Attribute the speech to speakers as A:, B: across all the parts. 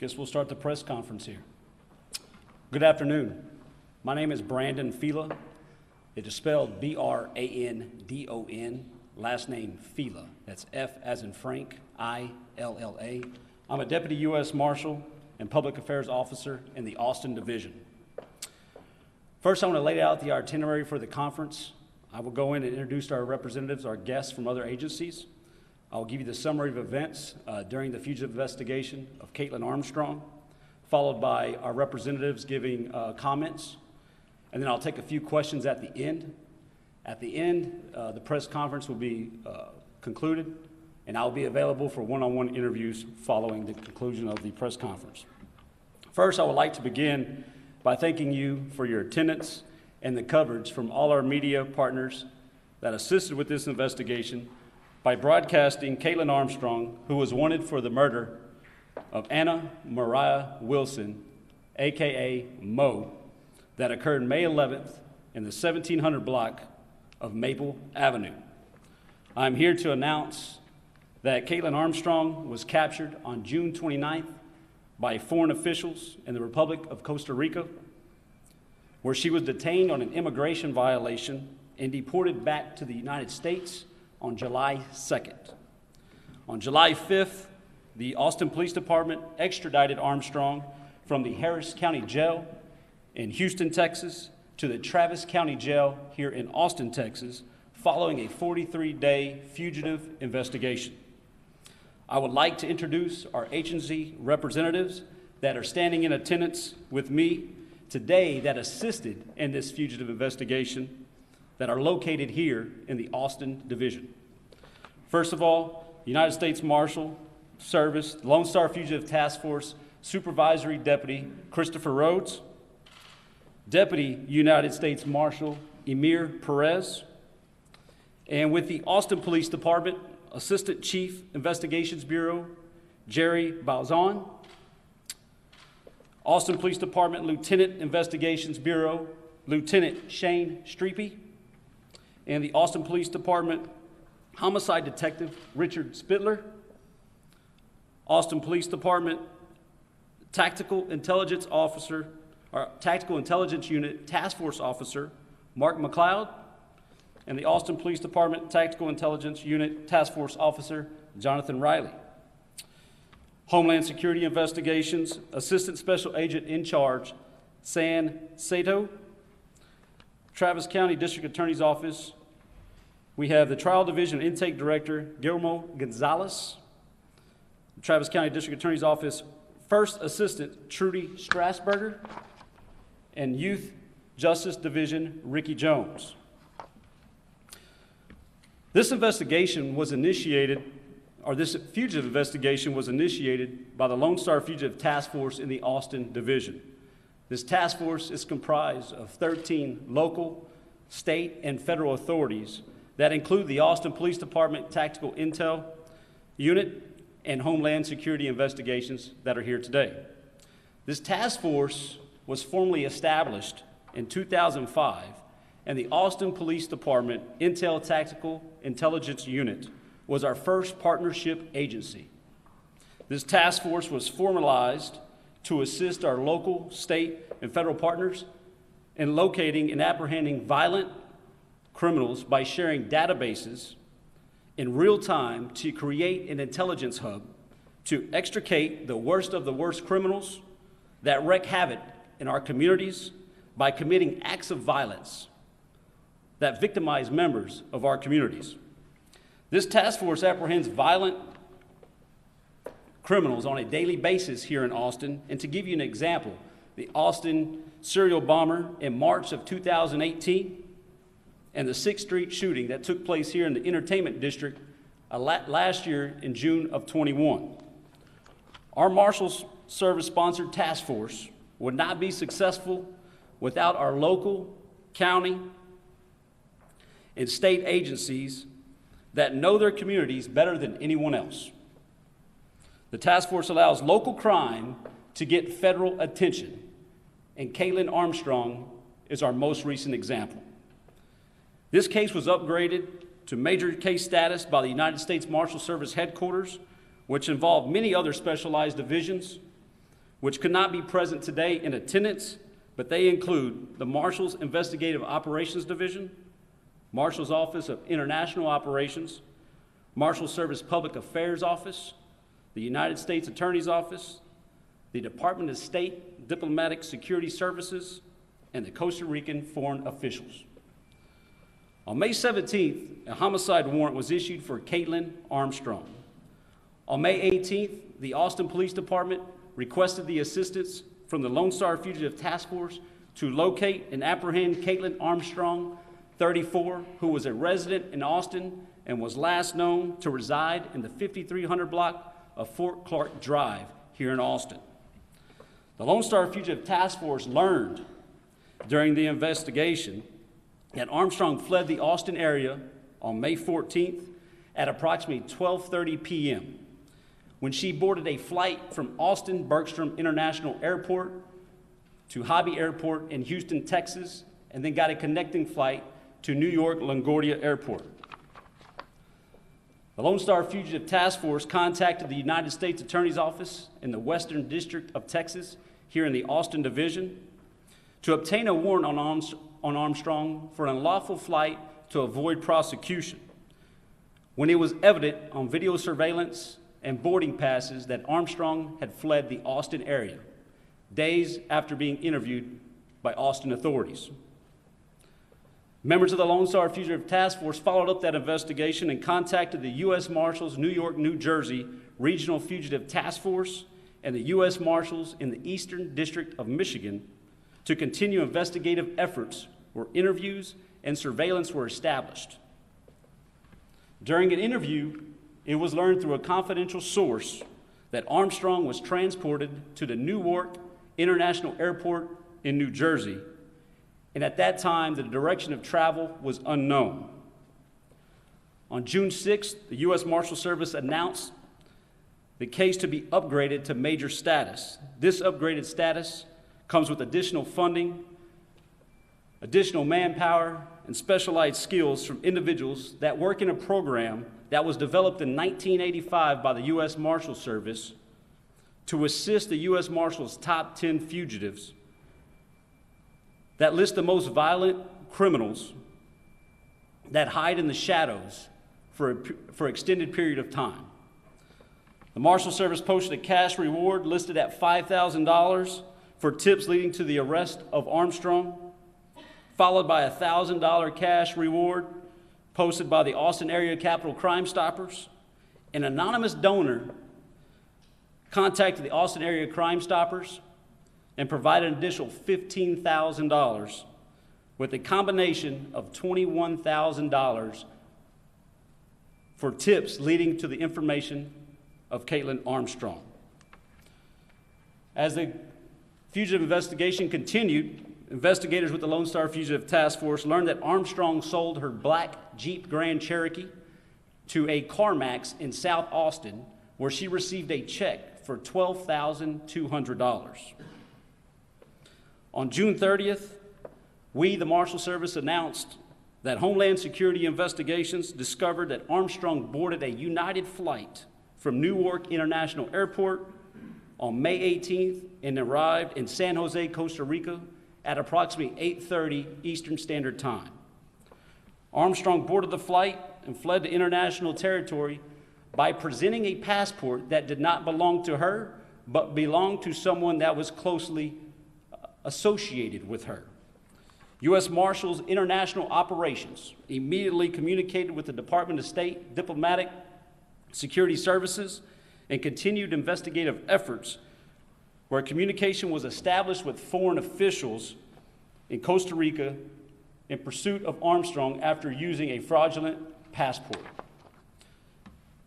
A: Guess we'll start the press conference here. Good afternoon. My name is Brandon Fila. It is spelled B-R-A-N-D-O-N, last name Fila. That's F as in Frank, I-L-L-A. I'm a Deputy U.S. Marshal and Public Affairs Officer in the Austin Division. First, I want to lay out the itinerary for the conference. I will go in and introduce our representatives, our guests from other agencies. I will give you the summary of events during the fugitive investigation of Kaitlin Armstrong, followed by our representatives giving comments, and then I'll take a few questions at the end. At the end, the press conference will be concluded, and I'll be available for one-on-one interviews following the conclusion of the press conference. First, I would like to begin by thanking you for your attendance and the coverage from all our media partners that assisted with this investigation by broadcasting Kaitlin Armstrong, who was wanted for the murder of Anna Moriah Wilson, AKA Mo, that occurred May 11th in the 1700 block of Maple Avenue. I'm here to announce that Kaitlin Armstrong was captured on June 29th by foreign officials in the Republic of Costa Rica, where she was detained on an immigration violation and deported back to the United States on July 2nd. On July 5th, the Austin Police Department extradited Armstrong from the Harris County Jail in Houston, Texas, to the Travis County Jail here in Austin, Texas, following a 43-day fugitive investigation. I would like to introduce our agency representatives that are standing in attendance with me today that assisted in this fugitive investigation that are located here in the Austin Division. First of all, United States Marshal Service, Lone Star Fugitive Task Force Supervisory Deputy Christopher Rhodes, Deputy United States Marshal Emir Perez, and with the Austin Police Department, Assistant Chief Investigations Bureau Jerry Balzon, Austin Police Department Lieutenant Investigations Bureau Lieutenant Shane Streepy, and the Austin Police Department Homicide Detective Richard Spittler, Austin Police Department Tactical Intelligence Officer, or Tactical Intelligence Unit Task Force Officer Mark McLeod, and the Austin Police Department Tactical Intelligence Unit Task Force Officer Jonathan Riley. Homeland Security Investigations Assistant Special Agent in Charge San Sato, Travis County District Attorney's Office. We have the Trial Division Intake Director Guillermo Gonzalez, Travis County District Attorney's Office First Assistant Trudy Strasburger, and Youth Justice Division Ricky Jones. This investigation was initiated, or this fugitive investigation was initiated by the Lone Star Fugitive Task Force in the Austin Division. This task force is comprised of 13 local, state, and federal authorities that include the Austin Police Department Tactical Intel Unit and Homeland Security Investigations that are here today. This task force was formally established in 2005, and the Austin Police Department Intel Tactical Intelligence Unit was our first partnership agency. This task force was formalized to assist our local, state, and federal partners in locating and apprehending violent criminals by sharing databases in real time to create an intelligence hub to extricate the worst of the worst criminals that wreak havoc in our communities by committing acts of violence that victimize members of our communities. This task force apprehends violent criminals on a daily basis here in Austin. And to give you an example, the Austin serial bomber in March of 2018 and the 6th Street shooting that took place here in the Entertainment District last year in June of 21. Our Marshals Service-sponsored task force would not be successful without our local, county, and state agencies that know their communities better than anyone else. The task force allows local crime to get federal attention, and Kaitlin Armstrong is our most recent example. This case was upgraded to major case status by the United States Marshal Service Headquarters, which involved many other specialized divisions which could not be present today in attendance, but they include the Marshals Investigative Operations Division, Marshals Office of International Operations, Marshal Service Public Affairs Office, the United States Attorney's Office, the Department of State Diplomatic Security Services, and the Costa Rican foreign officials. On May 17th, a homicide warrant was issued for Kaitlin Armstrong. On May 18th, the Austin Police Department requested the assistance from the Lone Star Fugitive Task Force to locate and apprehend Kaitlin Armstrong, 34, who was a resident in Austin and was last known to reside in the 5300 block of Fort Clark Drive here in Austin. The Lone Star Fugitive Task Force learned during the investigation that Armstrong fled the Austin area on May 14th at approximately 12:30 p.m. when she boarded a flight from Austin Bergstrom International Airport to Hobby Airport in Houston, Texas, and then got a connecting flight to New York LaGuardia Airport. The Lone Star Fugitive Task Force contacted the United States Attorney's Office in the Western District of Texas, here in the Austin Division, to obtain a warrant on Armstrong for an unlawful flight to avoid prosecution, when it was evident on video surveillance and boarding passes that Armstrong had fled the Austin area, days after being interviewed by Austin authorities. Members of the Lone Star Fugitive Task Force followed up that investigation and contacted the U.S. Marshals New York, New Jersey Regional Fugitive Task Force and the U.S. Marshals in the Eastern District of Michigan to continue investigative efforts where interviews and surveillance were established. During an interview, it was learned through a confidential source that Armstrong was transported to the Newark International Airport in New Jersey, and at that time, the direction of travel was unknown. On June 6th, the U.S. Marshal Service announced the case to be upgraded to major status. This upgraded status comes with additional funding, additional manpower, and specialized skills from individuals that work in a program that was developed in 1985 by the U.S. Marshal Service to assist the U.S. Marshals' top 10 fugitives that list the most violent criminals that hide in the shadows for an extended period of time. The Marshal Service posted a cash reward listed at $5,000 for tips leading to the arrest of Armstrong, followed by a $1,000 cash reward posted by the Austin Area Capital Crime Stoppers. An anonymous donor contacted the Austin Area Crime Stoppers and provided an additional $15,000 with a combination of $21,000 for tips leading to the information of Kaitlin Armstrong. As the fugitive investigation continued, investigators with the Lone Star Fugitive Task Force learned that Armstrong sold her black Jeep Grand Cherokee to a CarMax in South Austin, where she received a check for $12,200. On June 30th, we, the Marshal Service, announced that Homeland Security investigations discovered that Armstrong boarded a United flight from Newark International Airport on May 18th and arrived in San Jose, Costa Rica at approximately 8:30 Eastern Standard Time. Armstrong boarded the flight and fled to international territory by presenting a passport that did not belong to her, but belonged to someone that was closely associated with her. U.S. Marshals International Operations immediately communicated with the Department of State Diplomatic Security Services and continued investigative efforts where communication was established with foreign officials in Costa Rica in pursuit of Armstrong after using a fraudulent passport.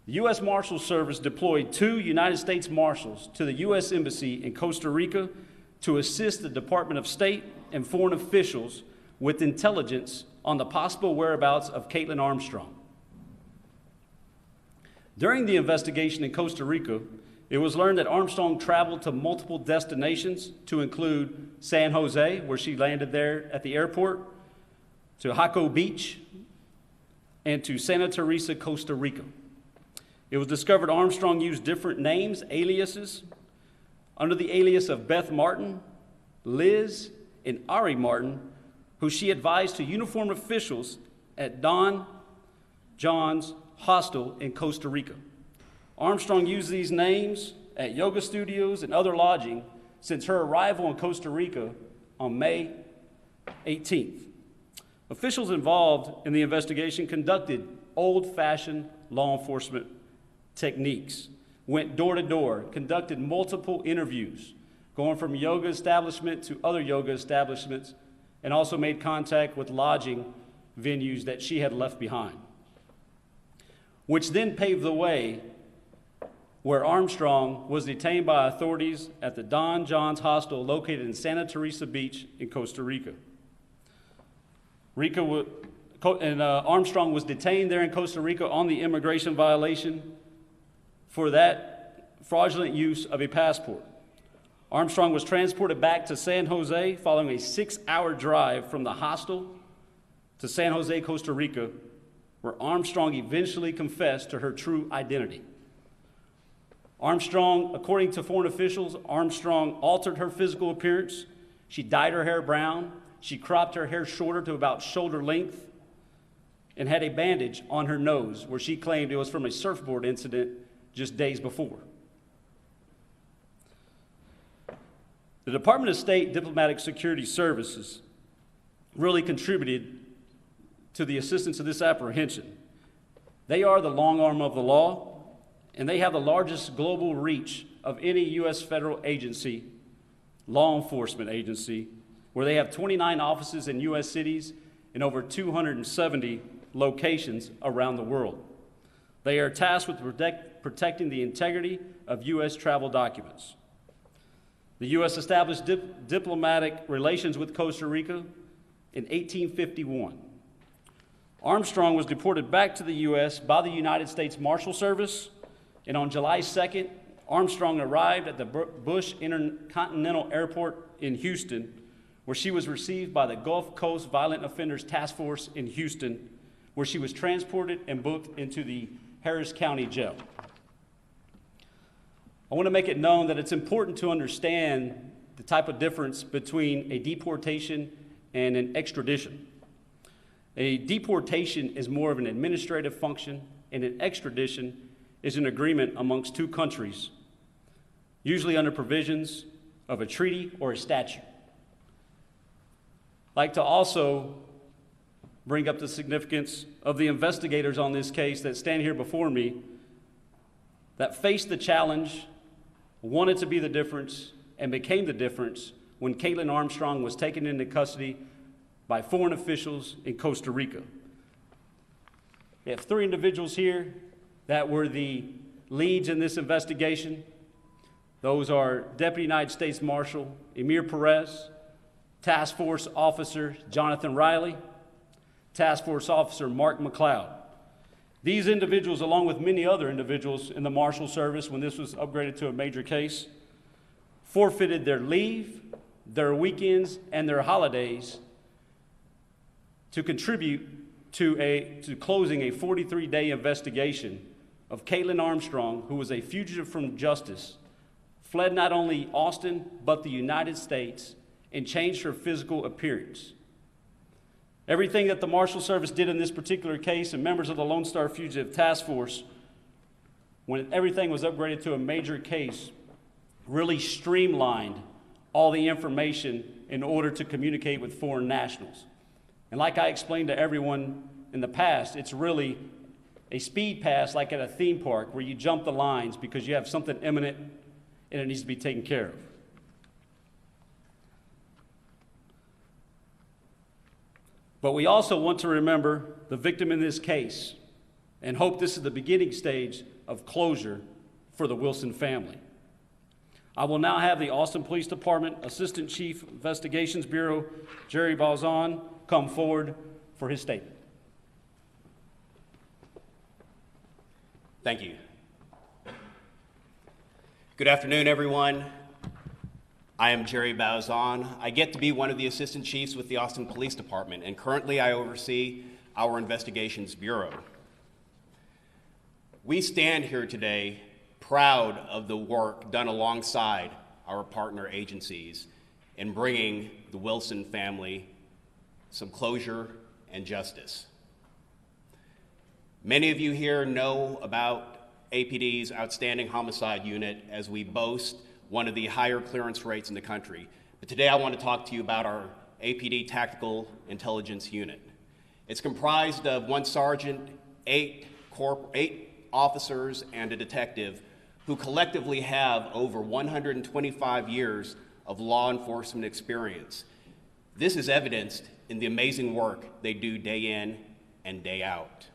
A: The U.S. Marshal Service deployed 2 United States Marshals to the U.S. Embassy in Costa Rica to assist the Department of State and foreign officials with intelligence on the possible whereabouts of Kaitlin Armstrong. During the investigation in Costa Rica, it was learned that Armstrong traveled to multiple destinations to include San Jose, where she landed there at the airport, to Jaco Beach, and to Santa Teresa, Costa Rica. It was discovered Armstrong used different names, aliases, under the alias of Beth Martin, Liz, and Ari Martin, who she advised to uniformed officials at Don John's hostel in Costa Rica. Armstrong used these names at yoga studios and other lodging since her arrival in Costa Rica on May 18th. Officials involved in the investigation conducted old-fashioned law enforcement techniques, went door to door, conducted multiple interviews, going from yoga establishment to other yoga establishments, and also made contact with lodging venues that she had left behind, which then paved the way where Armstrong was detained by authorities at the Don John's hostel located in Santa Teresa Beach in Costa Rica. Armstrong was detained there in Costa Rica on the immigration violation for that fraudulent use of a passport. Armstrong was transported back to San Jose following a 6-hour drive from the hostel to San Jose, Costa Rica, where Armstrong eventually confessed to her true identity. Armstrong, according to foreign officials, Armstrong altered her physical appearance. She dyed her hair brown. She cropped her hair shorter to about shoulder length and had a bandage on her nose where she claimed it was from a surfboard incident just days before. The Department of State Diplomatic Security Services really contributed to the assistance of this apprehension. They are the long arm of the law, and they have the largest global reach of any U.S. federal agency, law enforcement agency, where they have 29 offices in U.S. cities and over 270 locations around the world. They are tasked with protecting the integrity of U.S. travel documents. The U.S. established diplomatic relations with Costa Rica in 1851. Armstrong was deported back to the U.S. by the United States Marshal Service, and on July 2nd, Armstrong arrived at the Bush Intercontinental Airport in Houston, where she was received by the Gulf Coast Violent Offenders Task Force in Houston, where she was transported and booked into the Harris County Jail. I want to make it known that it's important to understand the type of difference between a deportation and an extradition. A deportation is more of an administrative function, and an extradition is an agreement amongst two countries, usually under provisions of a treaty or a statute. I'd like to also bring up the significance of the investigators on this case that stand here before me that faced the challenge, wanted to be the difference, and became the difference when Kaitlin Armstrong was taken into custody by foreign officials in Costa Rica. We have 3 individuals here that were the leads in this investigation. Those are Deputy United States Marshal Emir Perez, Task Force Officer Jonathan Riley, Task Force Officer Mark McLeod. These individuals, along with many other individuals in the Marshal Service when this was upgraded to a major case, forfeited their leave, their weekends, and their holidays to contribute to closing a 43-day investigation of Kaitlin Armstrong, who was a fugitive from justice, fled not only Austin, but the United States, and changed her physical appearance. Everything that the Marshal Service did in this particular case, and members of the Lone Star Fugitive Task Force, when everything was upgraded to a major case, really streamlined all the information in order to communicate with foreign nationals. And like I explained to everyone in the past, it's really a speed pass like at a theme park where you jump the lines because you have something imminent and it needs to be taken care of. But we also want to remember the victim in this case and hope this is the beginning stage of closure for the Wilson family. I will now have the Austin Police Department Assistant Chief Investigations Bureau, Jerry Balzan, come forward for his statement.
B: Thank you. Good afternoon, everyone. I am Jerry Balzan. I get to be one of the assistant chiefs with the Austin Police Department, and currently I oversee our Investigations Bureau. We stand here today proud of the work done alongside our partner agencies in bringing the Wilson family some closure and justice. Many of you here know about APD's outstanding homicide unit, as we boast one of the higher clearance rates in the country. But today I want to talk to you about our APD Tactical Intelligence Unit. It's comprised of 1 sergeant, 8 officers, and a detective who collectively have over 125 years of law enforcement experience. This is evidenced in the amazing work they do day in and day out.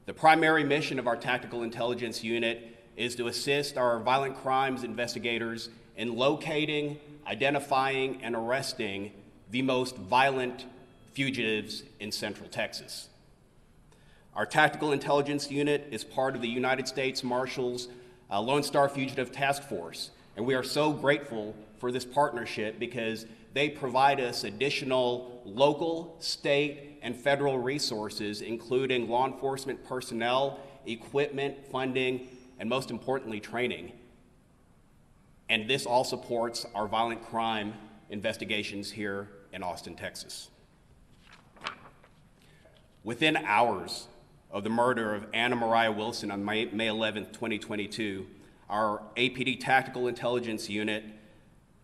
B: The primary mission of our Tactical Intelligence Unit is to assist our violent crimes investigators in locating, identifying, and arresting the most violent fugitives in Central Texas. Our Tactical Intelligence Unit is part of the United States Marshals Lone Star Fugitive Task Force, and we are so grateful for this partnership because they provide us additional local, state, and federal resources, including law enforcement personnel, equipment, funding, and most importantly, training. And this all supports our violent crime investigations here in Austin, Texas. Within hours of the murder of Anna Moriah Wilson on May 11th, 2022, our APD Tactical Intelligence Unit,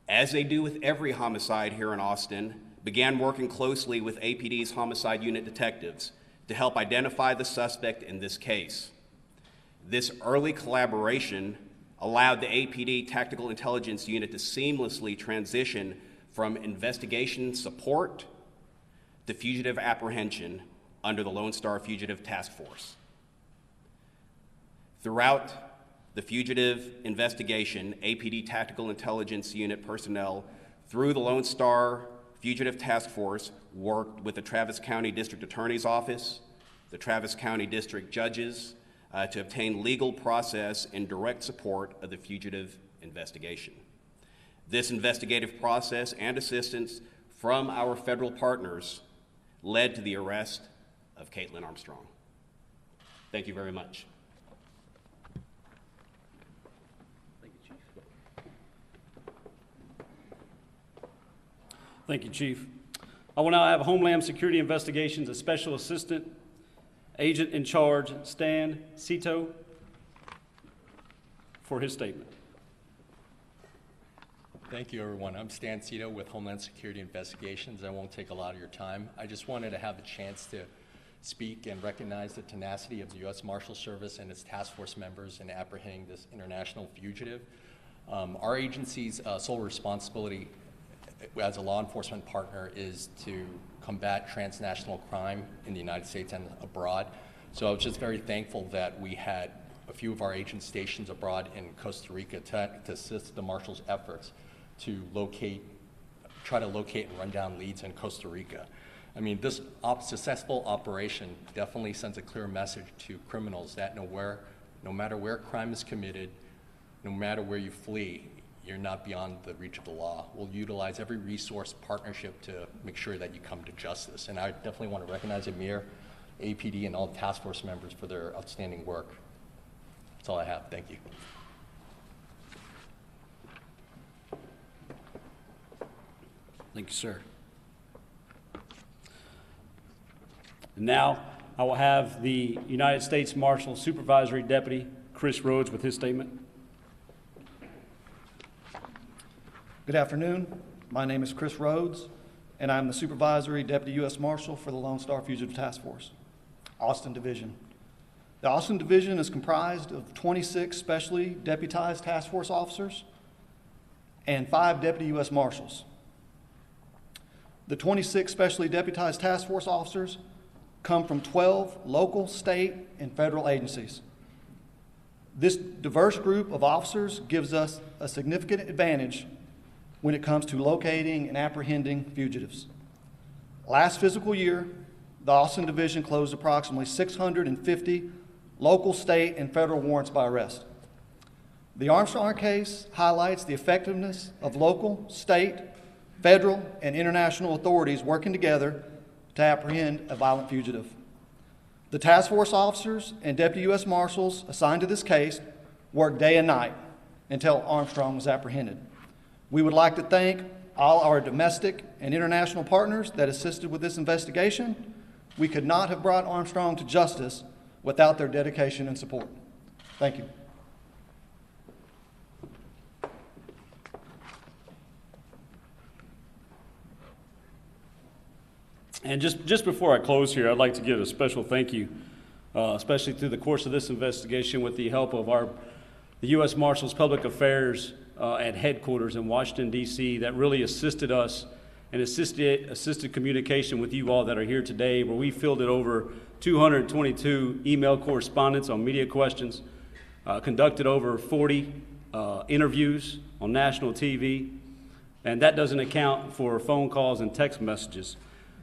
B: as they do with every homicide here in Austin, began working closely with APD's homicide unit detectives to help identify the suspect in this case. This early collaboration allowed the APD Tactical Intelligence Unit to seamlessly transition from investigation support to fugitive apprehension under the Lone Star Fugitive Task Force. Throughout the fugitive investigation, APD Tactical Intelligence Unit personnel through the Lone Star Fugitive Task Force worked with the Travis County District Attorney's Office, the Travis County District Judges, to obtain legal process in direct support of the fugitive investigation. This investigative process and assistance from our federal partners led to the arrest of Kaitlin Armstrong. Thank you very much.
A: Thank you, Chief. I will now have Homeland Security Investigations, a Special Assistant Agent in Charge, Stan Cito, for his statement.
C: Thank you, everyone. I'm Stan Cito with Homeland Security Investigations. I won't take a lot of your time. I just wanted to have a chance to speak and recognize the tenacity of the U.S. Marshal Service and its task force members in apprehending this international fugitive. Our agency's sole responsibility as a law enforcement partner is to combat transnational crime in the United States and abroad. So I was just very thankful that we had a few of our agents stationed abroad in Costa Rica to assist the Marshals' efforts to try to locate and run down leads in Costa Rica. I mean, this successful operation definitely sends a clear message to criminals that no matter where crime is committed, no matter where you flee, you're not beyond the reach of the law. We'll utilize every resource partnership to make sure that you come to justice. And I definitely want to recognize Amir, APD, and all the task force members for their outstanding work. That's all I have. Thank you.
A: Thank you, sir. And now I will have the United States Marshal Supervisory Deputy Chris Rhodes with his statement.
D: Good afternoon. My name is Chris Rhodes, and I'm the Supervisory Deputy U.S. Marshal for the Lone Star Fugitive Task Force, Austin Division. The Austin Division is comprised of 26 specially deputized task force officers and 5 Deputy U.S. Marshals. The 26 specially deputized task force officers come from 12 local, state, and federal agencies. This diverse group of officers gives us a significant advantage when it comes to locating and apprehending fugitives. Last fiscal year, the Austin Division closed approximately 650 local, state, and federal warrants by arrest. The Armstrong case highlights the effectiveness of local, state, federal, and international authorities working together to apprehend a violent fugitive. The task force officers and Deputy U.S. Marshals assigned to this case work day and night until Armstrong was apprehended. We would like to thank all our domestic and international partners that assisted with this investigation. We could not have brought Armstrong to justice without their dedication and support. Thank you.
A: And just before I close here, I'd like to give a special thank you, especially through the course of this investigation with the help of the U.S. Marshals Public Affairs at headquarters in Washington, D.C. that really assisted us and assisted communication with you all that are here today, where we fielded over 222 email correspondence on media questions, conducted over 40 interviews on national TV, and that doesn't account for phone calls and text messages.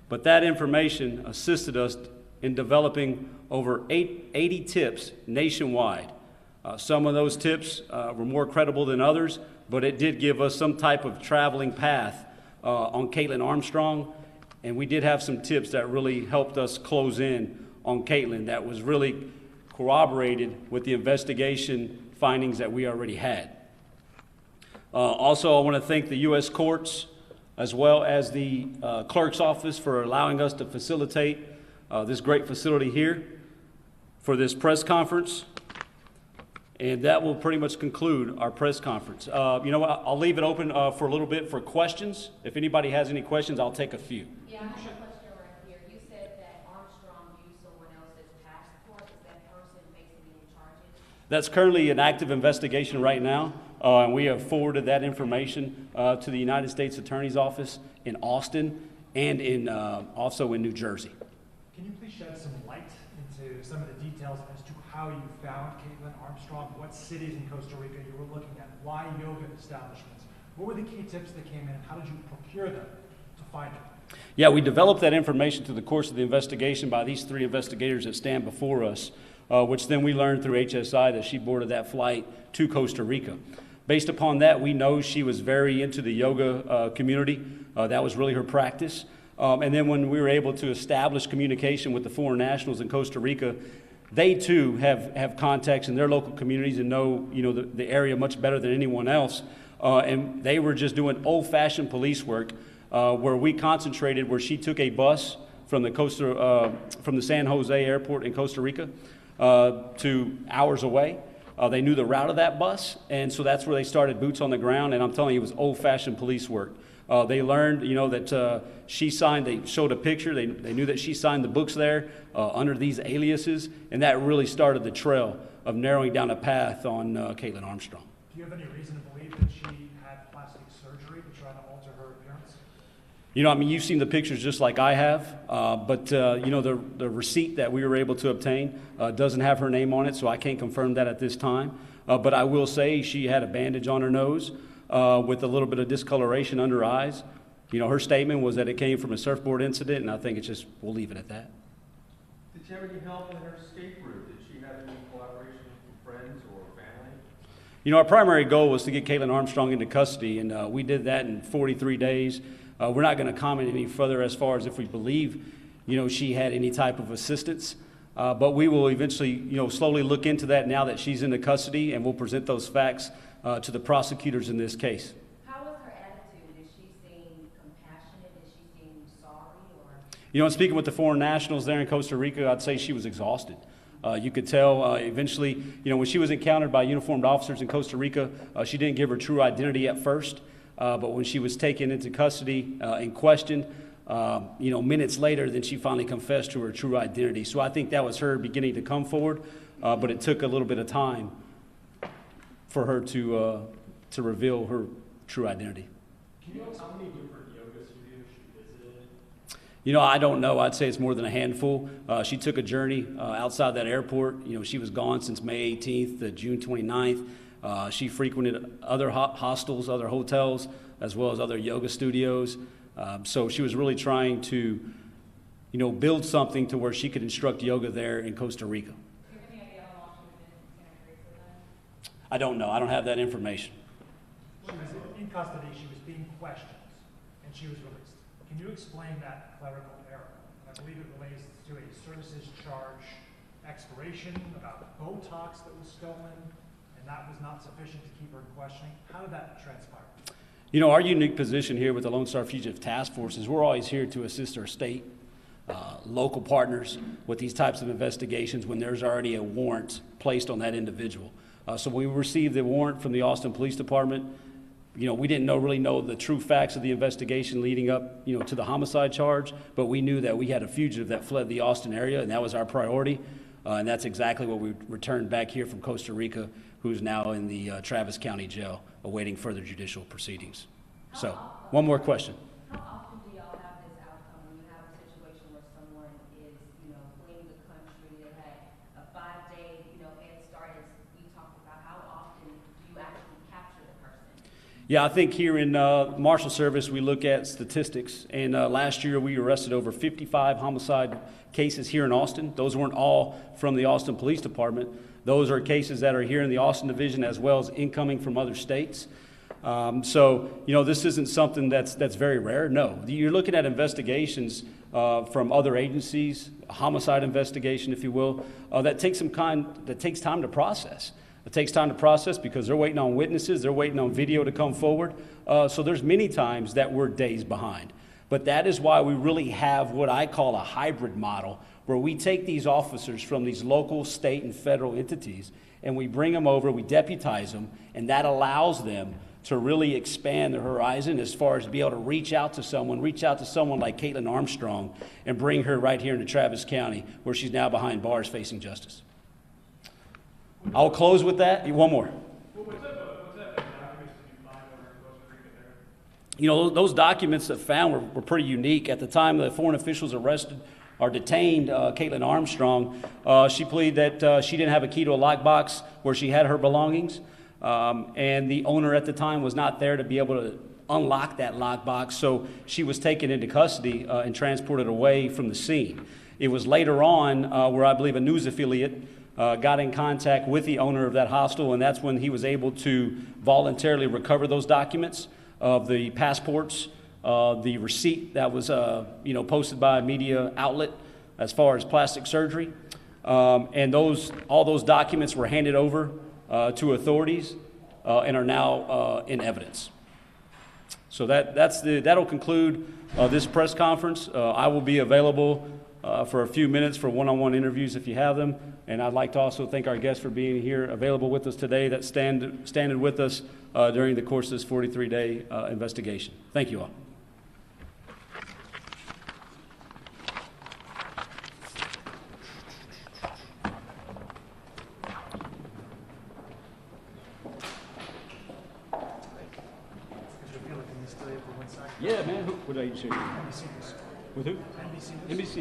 A: But that information assisted us in developing over 80 tips nationwide. Some of those tips were more credible than others, but it did give us some type of traveling path on Kaitlin Armstrong, and we did have some tips that really helped us close in on Kaitlin that was really corroborated with the investigation findings that we already had. Also, I want to thank the U.S. courts as well as the clerk's office for allowing us to facilitate this great facility here for this press conference. And that will pretty much conclude our press conference. You know what, I'll leave it open for a little bit for questions. If anybody has any questions, I'll take a few.
E: Yeah, I have a question right here. You said that Armstrong used someone else's passport. Is that person facing any charges?
A: That's currently an active investigation right now, and we have forwarded that information to the United States Attorney's Office in Austin and also in New Jersey.
F: Can you please shed some light into some of the details as to how you found Kaitlin Armstrong, what cities in Costa Rica you were looking at, why yoga establishments? What were the key tips that came in, and how did you procure them to find her?
A: Yeah, we developed that information through the course of the investigation by these 3 investigators that stand before us, which then we learned through HSI that she boarded that flight to Costa Rica. Based upon that, we know she was very into the yoga community. That was really her practice. And then when we were able to establish communication with the foreign nationals in Costa Rica, they too have contacts in their local communities and know the area much better than anyone else. And they were just doing old-fashioned police work where we concentrated, where she took a bus from the San Jose airport in Costa Rica to hours away. They knew the route of that bus, and so that's where they started boots on the ground. And I'm telling you, it was old-fashioned police work. They learned, that she signed, they showed a picture, they knew that she signed the books there under these aliases, and that really started the trail of narrowing down a path on Kaitlin Armstrong.
F: Do you have any reason to believe that she had plastic surgery to try to alter her appearance?
A: You've seen the pictures just like I have, but the receipt that we were able to obtain doesn't have her name on it, so I can't confirm that at this time. But I will say she had a bandage on her nose with a little bit of discoloration under her eyes. Her statement was that it came from a surfboard incident, and I think we'll leave it at that.
G: Did she have any help in her escape route? Did she have any collaboration from friends or family?
A: Our primary goal was to get Kaitlin Armstrong into custody, and we did that in 43 days. We're not going to comment any further as far as if we believe, she had any type of assistance. But we will eventually, slowly look into that now that she's into custody, and we'll present those facts to the prosecutors in this case.
E: How was her attitude? Is she seem compassionate? Is she seem sorry?
A: In speaking with the foreign nationals there in Costa Rica, I'd say she was exhausted. You could tell eventually, when she was encountered by uniformed officers in Costa Rica, she didn't give her true identity at first. But when she was taken into custody and questioned, minutes later, then she finally confessed to her true identity. So I think that was her beginning to come forward, but it took a little bit of time for her to reveal her true identity.
G: Can you tell us how many different yoga studios she visited?
A: I don't know. I'd say it's more than a handful. She took a journey outside that airport. She was gone since May 18th to June 29th. She frequented other hostels, other hotels, as well as other yoga studios. So she was really trying to, build something to where she could instruct yoga there in Costa Rica.
E: Do you have any idea how long she was in Santa Teresa then?
A: I don't know. I don't have that information.
F: She was in custody, she was being questioned, and she was released. Can you explain that clerical error? I believe it relates to a services charge expiration, about Botox that was stolen, and and that was not sufficient to keep her in questioning. How did that transpire?
A: You know, our unique position here with the Lone Star Fugitive Task Force is we're always here to assist our state, local partners with these types of investigations when there's already a warrant placed on that individual. So when we received the warrant from the Austin Police Department, you know, we didn't really know the true facts of the investigation leading up, you know, to the homicide charge, but we knew that we had a fugitive that fled the Austin area, and that was our priority. And that's exactly what we returned back here from Costa Rica, who's now in the Travis County Jail awaiting further judicial proceedings. So, one more question.
E: How often do y'all have this outcome when you have a situation where someone is, you know, fleeing the country, they had a 5-day, you know, head start, as we talked about? How often do you actually capture the person?
A: Yeah, I think here in Marshal Service, we look at statistics, and last year we arrested over 55 homicide cases here in Austin. Those weren't all from the Austin Police Department. Those are cases that are here in the Austin Division as well as incoming from other states. So, you know, this isn't something that's very rare. No, you're looking at investigations from other agencies, a homicide investigation, if you will, that takes time to process. It takes time to process because they're waiting on witnesses, they're waiting on video to come forward. So there's many times that we're days behind. But that is why we really have what I call a hybrid model, where we take these officers from these local, state, and federal entities, and we bring them over, we deputize them, and that allows them to really expand their horizon as far as be able to reach out to someone like Kaitlin Armstrong and bring her right here into Travis County, where she's now behind bars facing justice. I'll close with that. One more.
F: What's that documents did you find over in Costa Rica there?
A: You know, those documents that found were pretty unique. At the time the foreign officials arrested or detained Kaitlin Armstrong, she pleaded that she didn't have a key to a lockbox where she had her belongings, and the owner at the time was not there to be able to unlock that lockbox, so she was taken into custody and transported away from the scene. It was later on where I believe a news affiliate got in contact with the owner of that hostel, and that's when he was able to voluntarily recover those documents of the passports, the receipt that was posted by a media outlet as far as plastic surgery, and all those documents were handed over to authorities and are now in evidence. So that'll conclude this press conference. I will be available for a few minutes for one-on-one interviews if you have them. And I'd like to also thank our guests for being here, available with us today, that standing with us during the course of this 43-day investigation. Thank you all.
F: Did you feel like you missed it for 1 second?
A: Yeah, man. What did I say?
F: NBC.
A: With who?
F: NBC.
A: NBC.